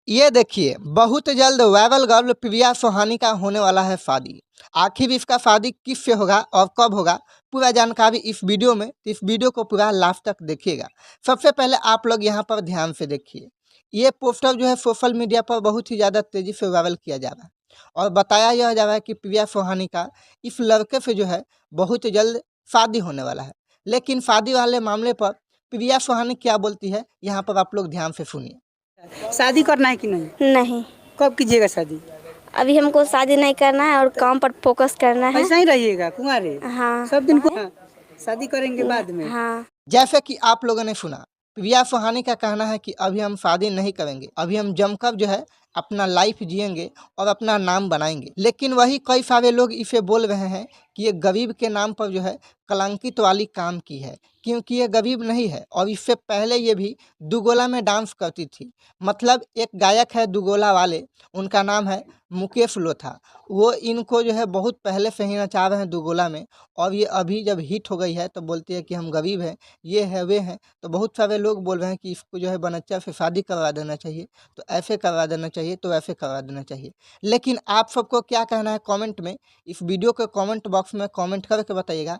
ये देखिए, बहुत जल्द वायरल गर्ल प्रिया सोहानी का होने वाला है शादी। आखिर इसका शादी किससे होगा और कब होगा, पूरा जानकारी इस वीडियो में, तो इस वीडियो को पूरा लास्ट तक देखिएगा। सबसे पहले आप लोग यहाँ पर ध्यान से देखिए। ये पोस्टर जो है सोशल मीडिया पर बहुत ही ज़्यादा तेज़ी से वायरल किया जा रहा है और बताया यह जा रहा है कि प्रिया सोहानी का इस लड़के से जो है बहुत जल्द शादी होने वाला है। लेकिन शादी वाले मामले पर प्रिया सोहानी क्या बोलती है, यहाँ पर आप लोग ध्यान से सुनिए। शादी करना है कि नहीं? नहीं, कब कीजिएगा शादी? अभी हमको शादी नहीं करना है और काम पर फोकस करना है। ऐसा ही रहिएगा कुंवारे हाँ सब दिन को? हाँ, शादी करेंगे बाद में। हाँ। जैसे कि आप लोगों ने सुना, प्रिया सोहानी का कहना है कि अभी हम शादी नहीं करेंगे, अभी हम जमकर जो है अपना लाइफ जिएंगे और अपना नाम बनाएंगे। लेकिन वही कई सारे लोग इसे बोल रहे हैं कि ये गरीब के नाम पर जो है कलंकित वाली काम की है, क्योंकि ये गरीब नहीं है और इससे पहले ये भी दुगोला में डांस करती थी। मतलब एक गायक है दुगोला वाले, उनका नाम है मुकेश लोथा। वो इनको जो है बहुत पहले से ही नचा रहे हैं दुगोला में, और ये अभी जब हिट हो गई है तो बोलती है कि हम गरीब हैं, ये है वे हैं। तो बहुत सारे लोग बोल रहे हैं कि इसको जो है बनच्चा से शादी करवा देना चाहिए, तो ऐसे करवा देना चाहिए, तो ऐसे करवा देना चाहिए। लेकिन आप सबको क्या कहना है कमेंट में, इस वीडियो के कमेंट बॉक्स में कमेंट करके बताइएगा